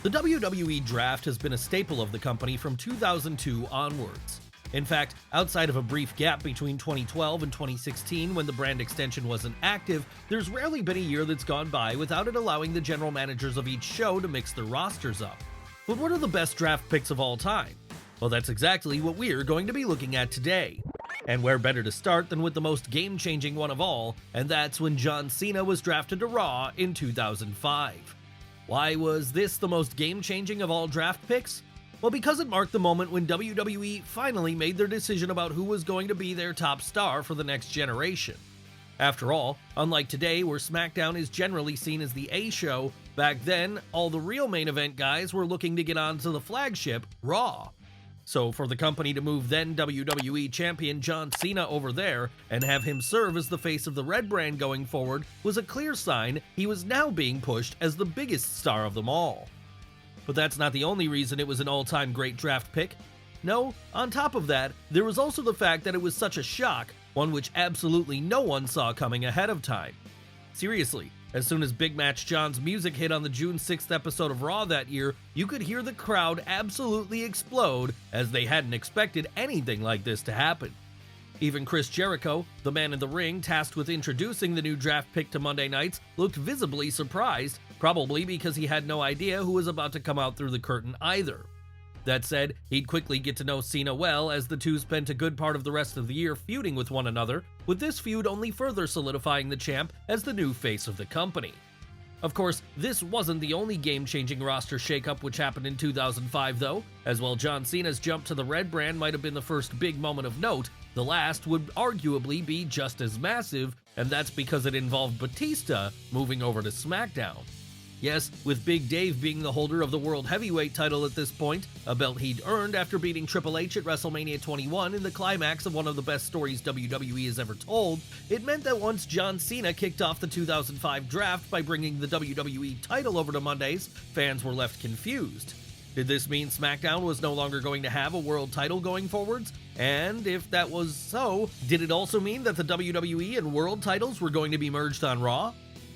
The WWE Draft has been a staple of the company from 2002 onwards. In fact, outside of a brief gap between 2012 and 2016 when the brand extension wasn't active, there's rarely been a year that's gone by without it allowing the general managers of each show to mix their rosters up. But what are the best draft picks of all time? Well, that's exactly what we're going to be looking at today. And where better to start than with the most game-changing one of all, and that's when John Cena was drafted to Raw in 2005. Why was this the most game-changing of all draft picks? Well, because it marked the moment when WWE finally made their decision about who was going to be their top star for the next generation. After all, unlike today where SmackDown is generally seen as the A show, back then, all the real main event guys were looking to get onto the flagship, Raw. So for the company to move then WWE Champion John Cena over there and have him serve as the face of the Red brand going forward was a clear sign he was now being pushed as the biggest star of them all. But that's not the only reason it was an all-time great draft pick. No, on top of that, there was also the fact that it was such a shock, one which absolutely no one saw coming ahead of time. Seriously, as soon as Big Match John's music hit on the June 6th episode of Raw that year, you could hear the crowd absolutely explode as they hadn't expected anything like this to happen. Even Chris Jericho, the man in the ring tasked with introducing the new draft pick to Monday nights, looked visibly surprised, probably because he had no idea who was about to come out through the curtain either. That said, he'd quickly get to know Cena well as the two spent a good part of the rest of the year feuding with one another, with this feud only further solidifying the champ as the new face of the company. Of course, this wasn't the only game-changing roster shakeup which happened in 2005 though, as while John Cena's jump to the Red brand might have been the first big moment of note, the last would arguably be just as massive, and that's because it involved Batista moving over to SmackDown. Yes, with Big Dave being the holder of the World Heavyweight title at this point, a belt he'd earned after beating Triple H at WrestleMania 21 in the climax of one of the best stories WWE has ever told, it meant that once John Cena kicked off the 2005 draft by bringing the WWE title over to Mondays, fans were left confused. Did this mean SmackDown was no longer going to have a world title going forwards? And if that was so, did it also mean that the WWE and world titles were going to be merged on Raw?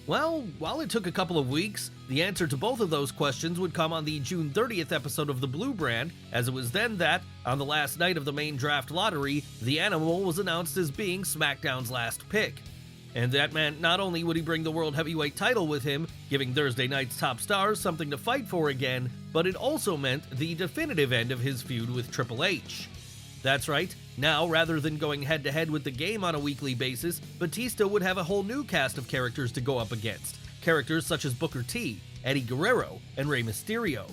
Well, while it took a couple of weeks, the answer to both of those questions would come on the June 30th episode of the Blue brand, as it was then that, on the last night of the main draft lottery, the Animal was announced as being SmackDown's last pick. And that meant not only would he bring the World Heavyweight title with him, giving Thursday night's top stars something to fight for again, but it also meant the definitive end of his feud with Triple H. That's right, now rather than going head-to-head with the Game on a weekly basis, Batista would have a whole new cast of characters to go up against. Characters such as Booker T, Eddie Guerrero, and Rey Mysterio.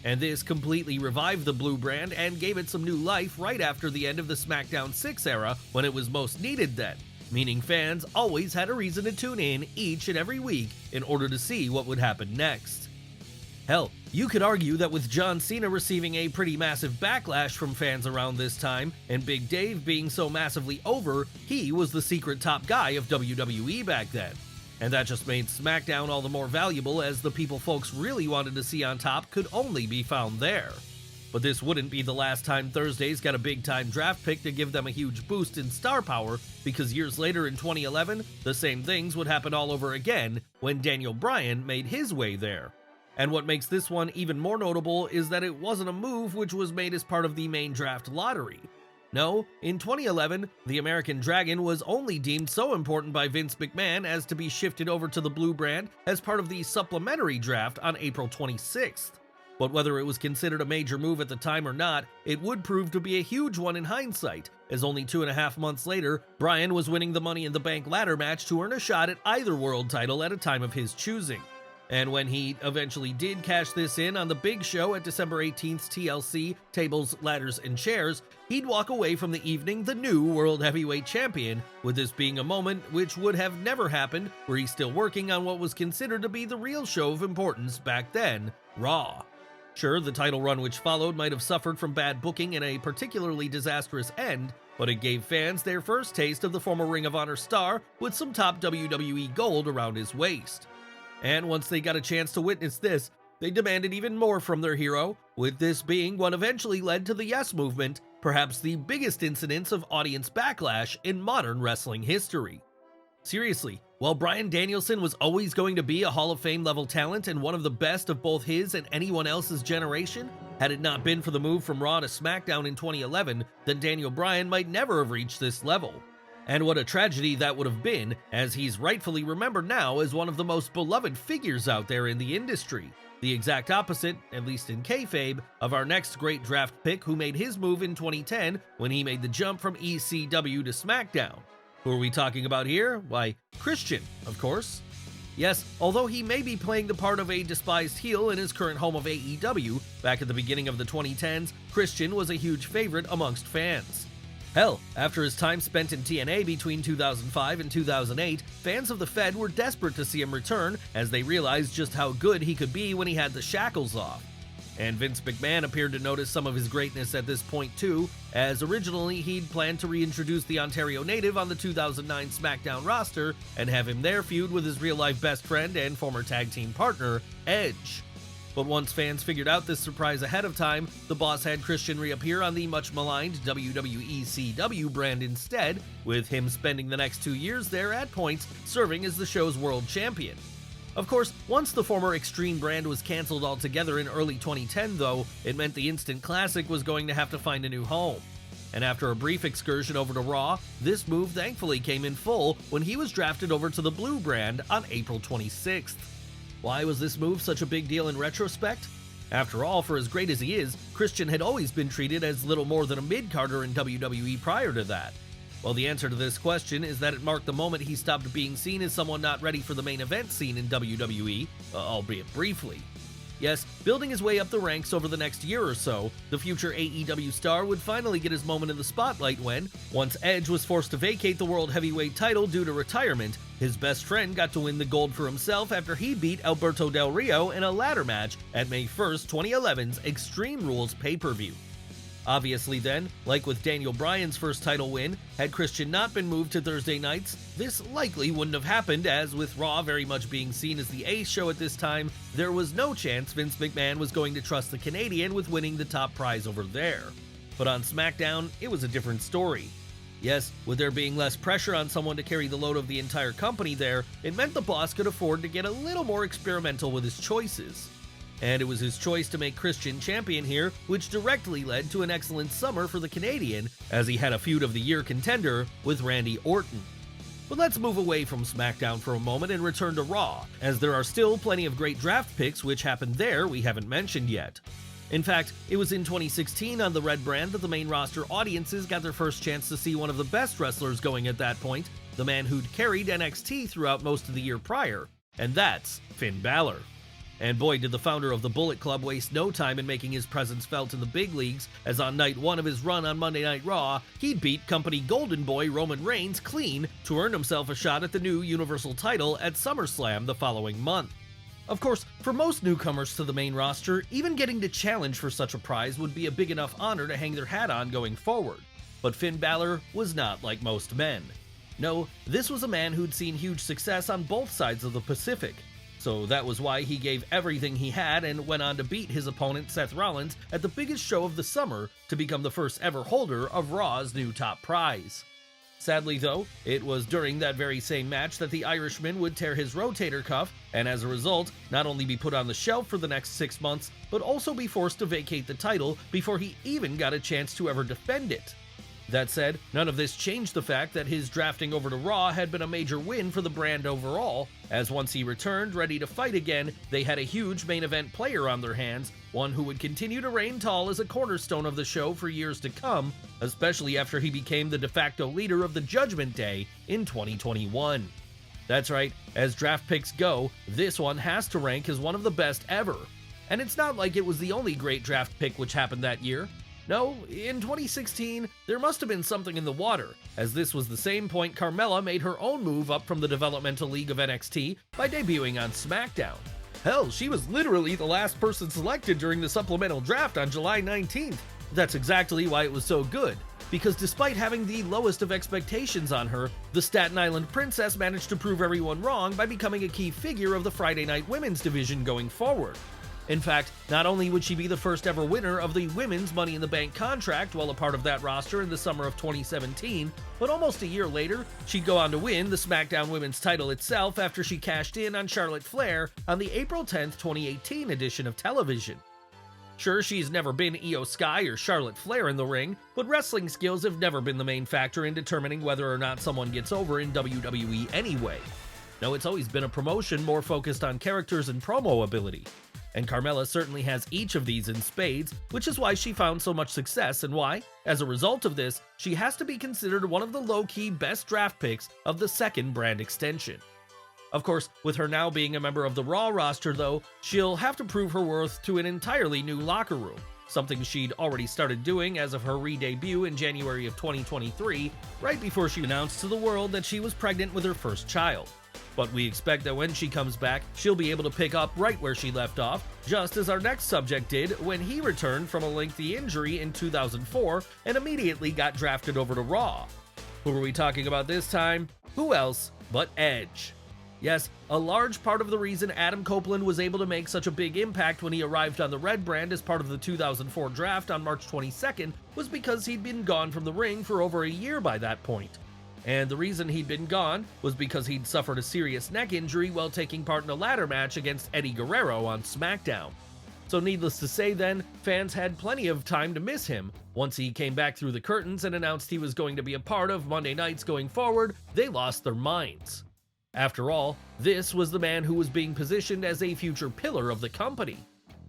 And this completely revived the Blue brand and gave it some new life right after the end of the SmackDown 6 era when it was most needed then, meaning fans always had a reason to tune in each and every week in order to see what would happen next. Hell, you could argue that with John Cena receiving a pretty massive backlash from fans around this time, and Big Dave being so massively over, he was the secret top guy of WWE back then. And that just made SmackDown all the more valuable as the people folks really wanted to see on top could only be found there. But this wouldn't be the last time Thursdays got a big-time draft pick to give them a huge boost in star power, because years later in 2011, the same things would happen all over again when Daniel Bryan made his way there. And what makes this one even more notable is that it wasn't a move which was made as part of the main draft lottery. No, in 2011, the American Dragon was only deemed so important by Vince McMahon as to be shifted over to the Blue brand as part of the supplementary draft on April 26th. But whether it was considered a major move at the time or not, it would prove to be a huge one in hindsight, as only 2.5 months later, Bryan was winning the Money in the Bank ladder match to earn a shot at either world title at a time of his choosing. And when he eventually did cash this in on the big show at December 18th's TLC, Tables, Ladders, and Chairs, he'd walk away from the evening the new World Heavyweight Champion, with this being a moment which would have never happened were he still working on what was considered to be the real show of importance back then, Raw. Sure, the title run which followed might have suffered from bad booking and a particularly disastrous end, but it gave fans their first taste of the former Ring of Honor star with some top WWE gold around his waist. And once they got a chance to witness this, they demanded even more from their hero, with this being what eventually led to the Yes Movement, perhaps the biggest incidence of audience backlash in modern wrestling history. Seriously, while Bryan Danielson was always going to be a Hall of Fame level talent and one of the best of both his and anyone else's generation, had it not been for the move from Raw to SmackDown in 2011, then Daniel Bryan might never have reached this level. And what a tragedy that would have been, as he's rightfully remembered now as one of the most beloved figures out there in the industry. The exact opposite, at least in kayfabe, of our next great draft pick who made his move in 2010 when he made the jump from ECW to SmackDown. Who are we talking about here? Why, Christian, of course. Yes, although he may be playing the part of a despised heel in his current home of AEW, back at the beginning of the 2010s, Christian was a huge favorite amongst fans. Hell, after his time spent in TNA between 2005 and 2008, fans of the Fed were desperate to see him return as they realized just how good he could be when he had the shackles off. And Vince McMahon appeared to notice some of his greatness at this point too, as originally he'd planned to reintroduce the Ontario native on the 2009 SmackDown roster and have him there feud with his real-life best friend and former tag team partner, Edge. But once fans figured out this surprise ahead of time, the boss had Christian reappear on the much-maligned WWE CW brand instead, with him spending the next 2 years there at points serving as the show's world champion. Of course, once the former Extreme brand was cancelled altogether in early 2010 though, it meant the Instant Classic was going to have to find a new home. And after a brief excursion over to Raw, this move thankfully came in full when he was drafted over to the Blue brand on April 26th. Why was this move such a big deal in retrospect? After all, for as great as he is, Christian had always been treated as little more than a mid-carder in WWE prior to that. Well, the answer to this question is that it marked the moment he stopped being seen as someone not ready for the main event scene in WWE, albeit briefly. Yes, building his way up the ranks over the next year or so, the future AEW star would finally get his moment in the spotlight when, once Edge was forced to vacate the World Heavyweight title due to retirement, his best friend got to win the gold for himself after he beat Alberto Del Rio in a ladder match at May 1st, 2011's Extreme Rules pay-per-view. Obviously then, like with Daniel Bryan's first title win, had Christian not been moved to Thursday nights, this likely wouldn't have happened, as with Raw very much being seen as the A show at this time, there was no chance Vince McMahon was going to trust the Canadian with winning the top prize over there. But on SmackDown, it was a different story. Yes, with there being less pressure on someone to carry the load of the entire company there, it meant the boss could afford to get a little more experimental with his choices. And it was his choice to make Christian champion here, which directly led to an excellent summer for the Canadian, as he had a feud of the year contender with Randy Orton. But let's move away from SmackDown for a moment and return to Raw, as there are still plenty of great draft picks which happened there we haven't mentioned yet. In fact, it was in 2016 on the Red brand that the main roster audiences got their first chance to see one of the best wrestlers going at that point, the man who'd carried NXT throughout most of the year prior, and that's Finn Balor. And boy, did the founder of the Bullet Club waste no time in making his presence felt in the big leagues, as on night one of his run on Monday Night Raw, he beat company Golden Boy Roman Reigns clean to earn himself a shot at the new Universal title at SummerSlam the following month. Of course, for most newcomers to the main roster, even getting to challenge for such a prize would be a big enough honor to hang their hat on going forward. But Finn Balor was not like most men. No, this was a man who'd seen huge success on both sides of the Pacific. So that was why he gave everything he had and went on to beat his opponent Seth Rollins at the biggest show of the summer to become the first ever holder of Raw's new top prize. Sadly though, it was during that very same match that the Irishman would tear his rotator cuff, and as a result, not only be put on the shelf for the next 6 months, but also be forced to vacate the title before he even got a chance to ever defend it. That said, none of this changed the fact that his drafting over to Raw had been a major win for the brand overall, as once he returned ready to fight again, they had a huge main event player on their hands, one who would continue to reign tall as a cornerstone of the show for years to come, especially after he became the de facto leader of the Judgment Day in 2021. That's right, as draft picks go, this one has to rank as one of the best ever. And it's not like it was the only great draft pick which happened that year. No, in 2016, there must have been something in the water, as this was the same point Carmella made her own move up from the developmental league of NXT by debuting on SmackDown. Hell, she was literally the last person selected during the supplemental draft on July 19th. That's exactly why it was so good, because despite having the lowest of expectations on her, the Staten Island Princess managed to prove everyone wrong by becoming a key figure of the Friday Night Women's division going forward. In fact, not only would she be the first ever winner of the Women's Money in the Bank contract while a part of that roster in the summer of 2017, but almost a year later, she'd go on to win the SmackDown Women's title itself after she cashed in on Charlotte Flair on the April 10th, 2018 edition of television. Sure, she's never been Io Sky or Charlotte Flair in the ring, but wrestling skills have never been the main factor in determining whether or not someone gets over in WWE anyway. No, it's always been a promotion more focused on characters and promo ability. And Carmella certainly has each of these in spades, which is why she found so much success and why, as a result of this, she has to be considered one of the low-key best draft picks of the second brand extension. Of course, with her now being a member of the Raw roster though, she'll have to prove her worth to an entirely new locker room, something she'd already started doing as of her re-debut in January of 2023, right before she announced to the world that she was pregnant with her first child. But we expect that when she comes back, she'll be able to pick up right where she left off, just as our next subject did when he returned from a lengthy injury in 2004 and immediately got drafted over to Raw. Who are we talking about this time? Who else but Edge? Yes, a large part of the reason Adam Copeland was able to make such a big impact when he arrived on the Red brand as part of the 2004 draft on March 22nd was because he'd been gone from the ring for over a year by that point. And the reason he'd been gone was because he'd suffered a serious neck injury while taking part in a ladder match against Eddie Guerrero on SmackDown. So needless to say then, fans had plenty of time to miss him. Once he came back through the curtains and announced he was going to be a part of Monday nights going forward, they lost their minds. After all, this was the man who was being positioned as a future pillar of the company.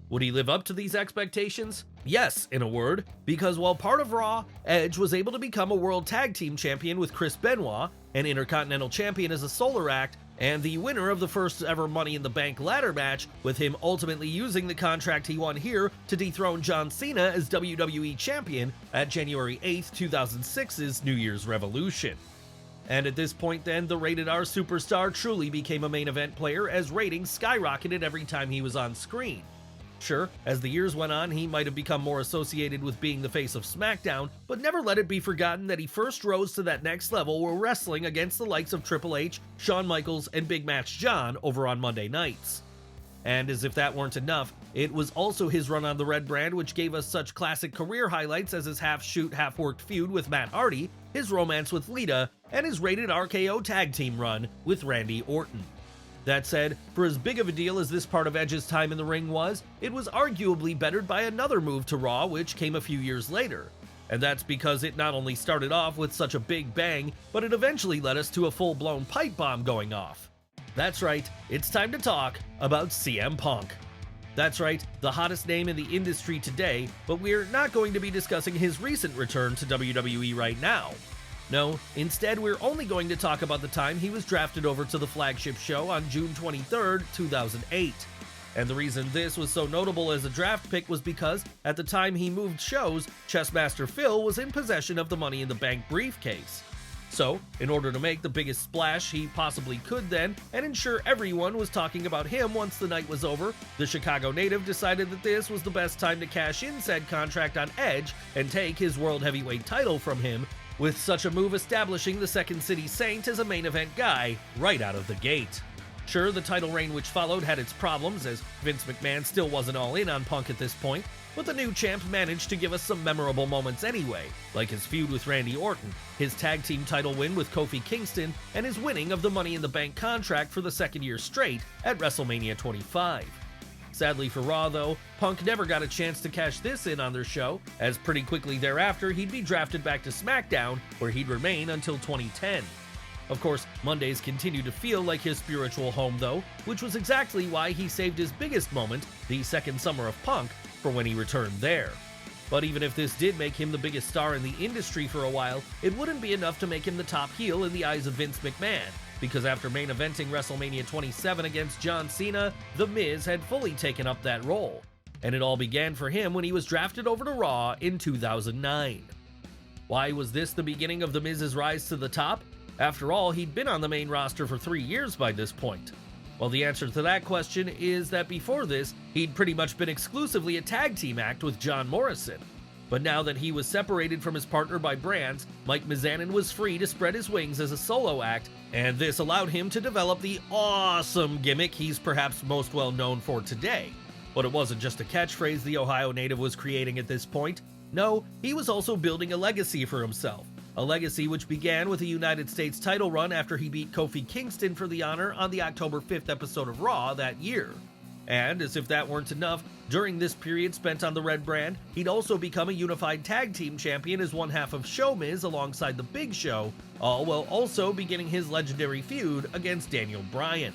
Would he live up to these expectations? Yes, in a word, because while part of Raw, Edge was able to become a World Tag Team Champion with Chris Benoit, an Intercontinental Champion as a solo act, and the winner of the first ever Money in the Bank ladder match, with him ultimately using the contract he won here to dethrone John Cena as WWE Champion at January 8th, 2006's New Year's Revolution. And at this point then, the Rated R superstar truly became a main event player as ratings skyrocketed every time he was on screen. Sure, as the years went on, he might have become more associated with being the face of SmackDown, but never let it be forgotten that he first rose to that next level while wrestling against the likes of Triple H, Shawn Michaels, and Big Match John over on Monday nights. And as if that weren't enough, it was also his run on the Red brand which gave us such classic career highlights as his half-shoot, half-worked feud with Matt Hardy, his romance with Lita, and his Rated RKO tag team run with Randy Orton. That said, for as big of a deal as this part of Edge's time in the ring was, it was arguably bettered by another move to Raw which came a few years later. And that's because it not only started off with such a big bang, but it eventually led us to a full-blown pipe bomb going off. That's right, it's time to talk about CM Punk. That's right, the hottest name in the industry today, but we're not going to be discussing his recent return to WWE right now. No, instead we're only going to talk about the time he was drafted over to the flagship show on June 23rd, 2008. And the reason this was so notable as a draft pick was because, at the time he moved shows, Chessmaster Phil was in possession of the Money in the Bank briefcase. So, in order to make the biggest splash he possibly could then, and ensure everyone was talking about him once the night was over, the Chicago native decided that this was the best time to cash in said contract on Edge and take his World Heavyweight title from him, with such a move establishing the Second City Saint as a main event guy right out of the gate. Sure, the title reign which followed had its problems, as Vince McMahon still wasn't all in on Punk at this point, but the new champ managed to give us some memorable moments anyway, like his feud with Randy Orton, his tag team title win with Kofi Kingston, and his winning of the Money in the Bank contract for the second year straight at WrestleMania 25. Sadly for Raw though, Punk never got a chance to cash this in on their show, as pretty quickly thereafter he'd be drafted back to SmackDown, where he'd remain until 2010. Of course, Mondays continued to feel like his spiritual home though, which was exactly why he saved his biggest moment, the second summer of Punk, for when he returned there. But even if this did make him the biggest star in the industry for a while, it wouldn't be enough to make him the top heel in the eyes of Vince McMahon, because after main eventing WrestleMania 27 against John Cena, The Miz had fully taken up that role. And it all began for him when he was drafted over to Raw in 2009. Why was this the beginning of The Miz's rise to the top? After all, he'd been on the main roster for 3 years by this point. Well, the answer to that question is that before this, he'd pretty much been exclusively a tag team act with John Morrison. But now that he was separated from his partner by brands, Mike Mizanin was free to spread his wings as a solo act, and this allowed him to develop the awesome gimmick he's perhaps most well known for today. But it wasn't just a catchphrase the Ohio native was creating at this point. No, he was also building a legacy for himself. A legacy which began with a United States title run after he beat Kofi Kingston for the honor on the October 5th episode of Raw that year. And as if that weren't enough, during this period spent on the Red brand, he'd also become a unified tag team champion as one half of Show Miz alongside The Big Show, all while also beginning his legendary feud against Daniel Bryan.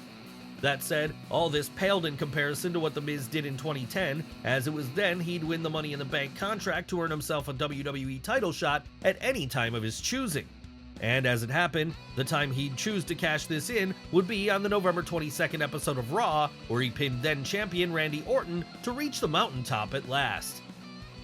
That said, all this paled in comparison to what The Miz did in 2010, as it was then he'd win the Money in the Bank contract to earn himself a WWE title shot at any time of his choosing. And as it happened, the time he'd choose to cash this in would be on the November 22nd episode of Raw, where he pinned then-champion Randy Orton to reach the mountaintop at last.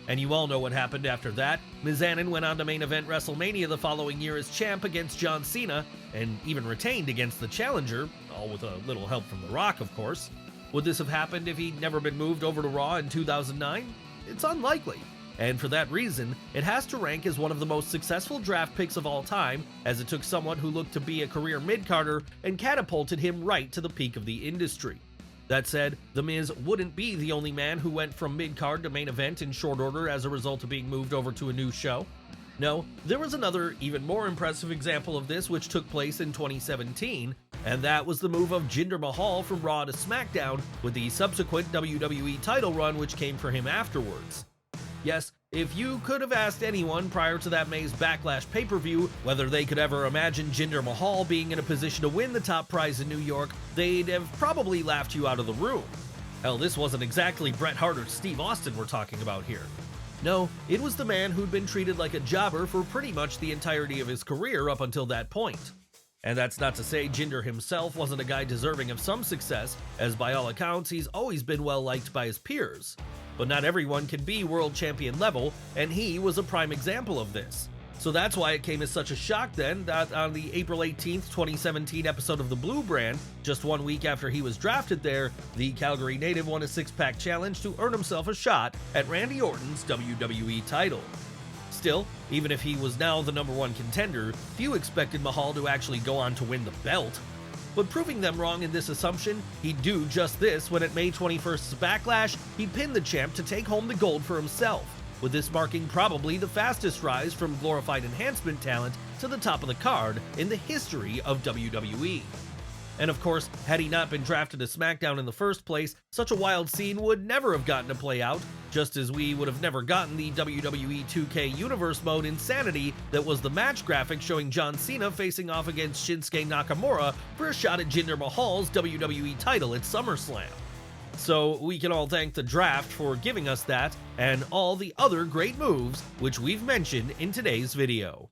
And you all know what happened after that. Mizanin went on to main event WrestleMania the following year as champ against John Cena, and even retained against the challenger, all with a little help from The Rock, of course. Would this have happened if he'd never been moved over to Raw in 2009? It's unlikely. And for that reason, it has to rank as one of the most successful draft picks of all time, as it took someone who looked to be a career mid-carder and catapulted him right to the peak of the industry. That said, The Miz wouldn't be the only man who went from mid-card to main event in short order as a result of being moved over to a new show. No, there was another, even more impressive example of this which took place in 2017, and that was the move of Jinder Mahal from Raw to SmackDown with the subsequent WWE title run which came for him afterwards. Yes, if you could have asked anyone prior to that May's Backlash pay-per-view whether they could ever imagine Jinder Mahal being in a position to win the top prize in New York, they'd have probably laughed you out of the room. Hell, this wasn't exactly Bret Hart or Steve Austin we're talking about here. No, it was the man who'd been treated like a jobber for pretty much the entirety of his career up until that point. And that's not to say Jinder himself wasn't a guy deserving of some success, as by all accounts he's always been well liked by his peers. But not everyone can be world champion level, and he was a prime example of this. So that's why it came as such a shock then that on the April 18th, 2017 episode of the Blue Brand, just 1 week after he was drafted there, the Calgary native won a six-pack challenge to earn himself a shot at Randy Orton's WWE title. Still, even if he was now the #1 contender, few expected Mahal to actually go on to win the belt. But proving them wrong in this assumption, he'd do just this when at May 21st's Backlash, he pinned the champ to take home the gold for himself, with this marking probably the fastest rise from glorified enhancement talent to the top of the card in the history of WWE. And of course, had he not been drafted to SmackDown in the first place, such a wild scene would never have gotten to play out, just as we would have never gotten the WWE 2K Universe mode Insanity that was the match graphic showing John Cena facing off against Shinsuke Nakamura for a shot at Jinder Mahal's WWE title at SummerSlam. So we can all thank the draft for giving us that, and all the other great moves which we've mentioned in today's video.